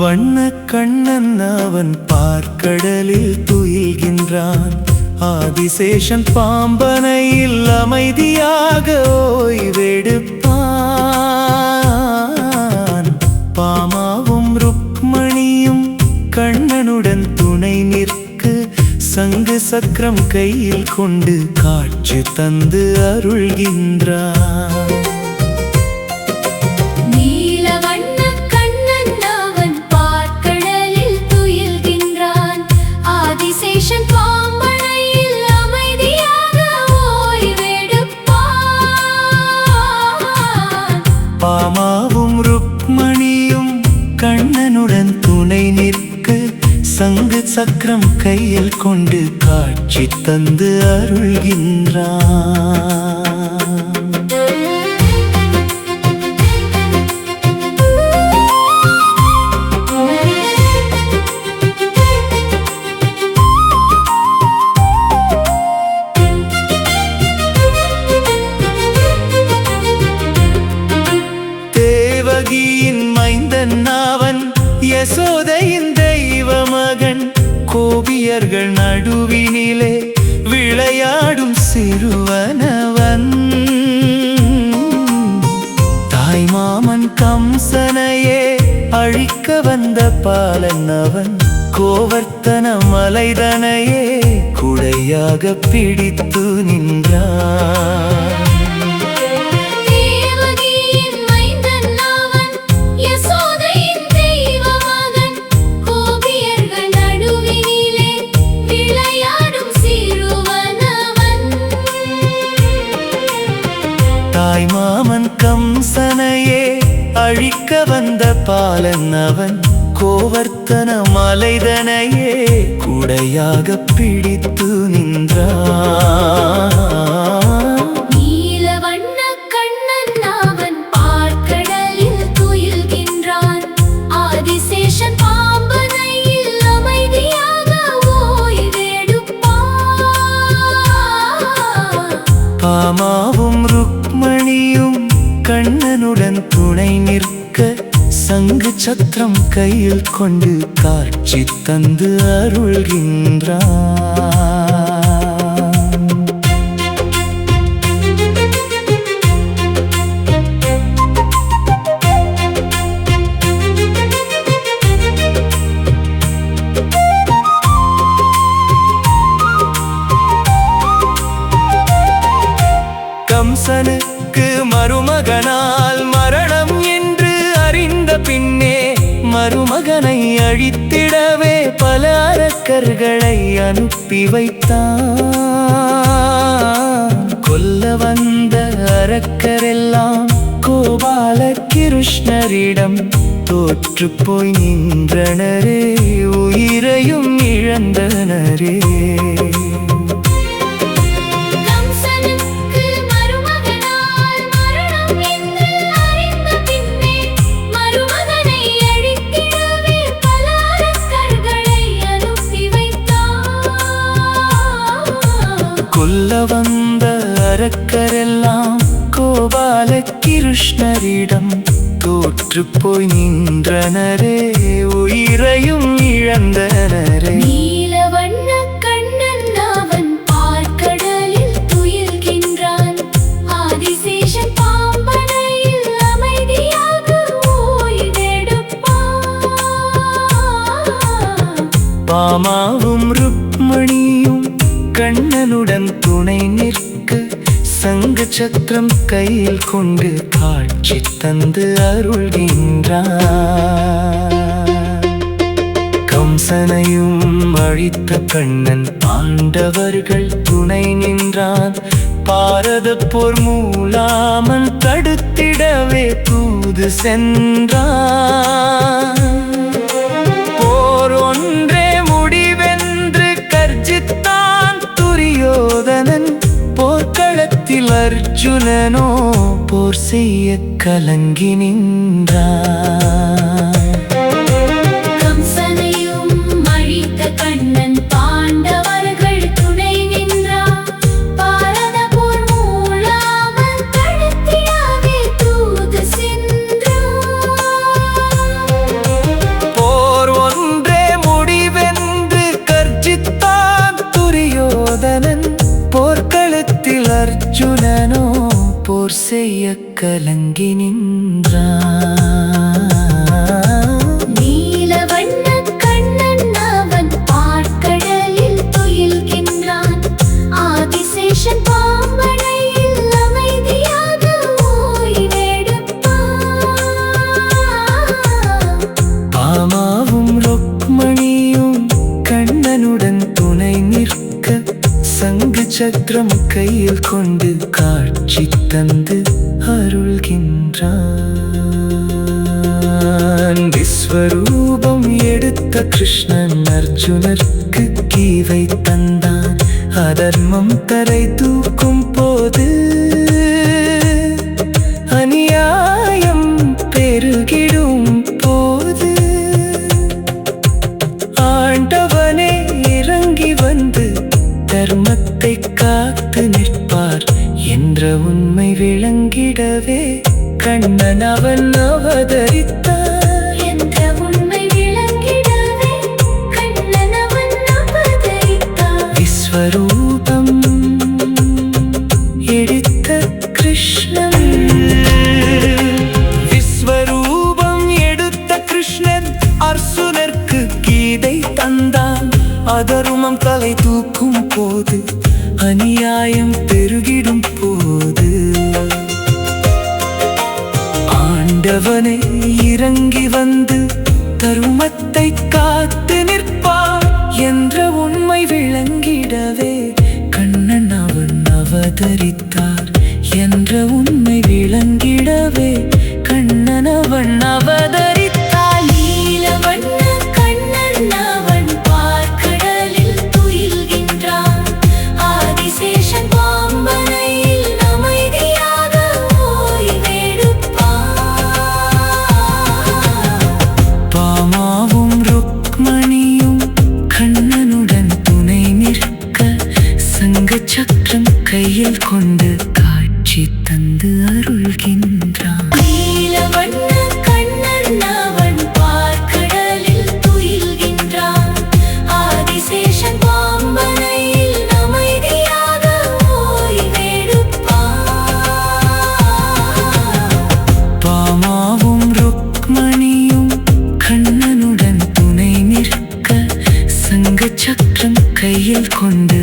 வண்ண கண்ணன் அவன் பார்க்கடலில் துயில்கின்றான். ஆதிசேஷன் பாம்பனையில் அமைதியாக ஓய்வெடுப்பான். பாமாவும் ருக்மணியும் கண்ணனுடன் துணை நிற்க சங்கு சக்கரம் கையில் கொண்டு காட்சி தந்து அருள்கின்றான். பாமாவும் ருக்மணியும் கண்ணனுடன் துணை நிற்க சங்கு சக்கரம் கையில் கொண்டு காட்சி தந்து அருள்கின்றான். மைந்தன் அவன் யசோதையின் தெய்வ மகன். கோபியர்கள் நடுவினிலே விளையாடும் சிறுவனவன். தாய்மாமன் கம்சனையே அழிக்க வந்த பாலன் அவன். கோவர்த்தன மலைதனையே குடையாக பிடித்து நின்றான். தாய்மாமன் கம்சனையே அழிக்க வந்த பாலன் அவன். கோவர்த்தன மலைதனையே குடையாக பிடித்து நின்றான். பாமாவும் ருக்மணியும் கண்ணனுடன் துணை நிற்க சங்கு சக்கரம் கையில் கொண்டு காட்சி தந்து அருள்கின்றான். கம்சனுக்கு மருமகனால் மரணம் என்று அறிந்த பின்னே மருமகனை அழித்திடவே பல அரக்கர்களை அனுப்பி வைத்தான். கொல்ல வந்த அரக்கரெல்லாம் கோபால கிருஷ்ணரிடம் தோற்று போய் நின்றனரே, உயிரையும் இழந்தனரே. கொல்ல வந்த அரக்கரெல்லாம் கோபால கிருஷ்ணரிடம் தோற்று போய் நின்றனரே, உயிரையும் இழந்தனரே. நீலவண்ண கண்ணன் அவன் பார்க்கடலில் துயில்கின்றான். ஆதிசேஷன் பாம்பனையில் அமைதியாக ஓய்வெடுப்பான். பாமாவும் ருக்மணியும் கண்ணனுடன் துணை நிற்க சங்கு சக்கரம் கையில் கொண்டு காட்சி தந்து அருள்கின்றான். கம்சனையும் அழித்த கண்ணன் பாண்டவர்கள் துணை நின்றான். பாரத போர் மூலாமல் தடுத்திடவே தூது சென்றான். போர் ஒன்றே அர்ஜுனனோ போர் செய்ய கலங்கி நின்றான். கம்சனையும் அழித்த கண்ணன் பாண்டவர்கள் துணை நின்றான். பாரத போர் மூளாமல் தடுத்திடவே தூது சென்றான். போர் ஒன்றே முடிவென்று கர்ஜித்தான் துரியோதனன். போர்க்களத்தில் அர்ஜுனனோ போர் செய்ய கலங்கி நின்றான். நீலவண்ணக் கண்ணன் அவன் பார்க்கடலில் துயில்கின்றான். ஆதிசேஷன் பாம்பனையில் அமைதியாக ஓய்வெடுப்பான். பாமாவும் ருக்மணியும் கண்ணனுடன் துணை நிற்க சங்கு சக்கரம் கையில் கொண்டு காட்சி தந்து அருள்கின்றான். விஸ்வரூபம் எடுத்த கிருஷ்ணன் அர்ஜுனருக்கு கீதை தந்தான். அதர்மம் தரை தூக்கும் போது அநியாயம் பெருகிடும் போது ஆண்டவனே இறங்கி வந்து தர்மத்தை காத்து நிற்பார் என்ற உண்மை விளங்கிடவே கண்ணன் அவன் அவதரித்தார். என்ற உண்மை விளங்கிடவே கண்ணன் அவன் அவதரித்தார். விஸ்வரூபம் எடுத்த கிருஷ்ணன். விஸ்வரூபம் எடுத்த கிருஷ்ணன் அர்ஜுனருக்கு கீதை தந்தான். அதர்மம் தலை தூக்கும் போது அநியாயம் பெருகிடும் போது ஆண்டவனே இறங்கி வந்து தருமத்தை காத்து நிற்பார் என்ற உண்மை விளங்கிடவே கண்ணன் அவன் அவதரித்தார். என்ற உண்மை விளங்கிடவே கண்ணன் அவன் அவதரித்தார். நீலவண்ணக் கண்ணன் அவன் பார்க்கடலில் துயில்கின்றான். ஆதிசேஷன் பாம்பனையில் அமைதியாக ஓய்வெடுப்பான். பாமாவும் ருக்மணியும் கண்ணனுடன் துணை நிற்க சங்கு சக்கரம் கையில் கொண்டு காட்சி தந்து அருள்கின்றான். நீலவண்ணக் கண்ணன் அவன் பார்க்கடலில் துயில்கின்றான். ஆதிசேஷன் பாம்பனையில் அமைதியாக ஓய்வெடுப்பான். பாமாவும் ருக்மணியும் கண்ணனுடன் துணை நிற்க சங்கு சக்கரம் கையில் கொண்டு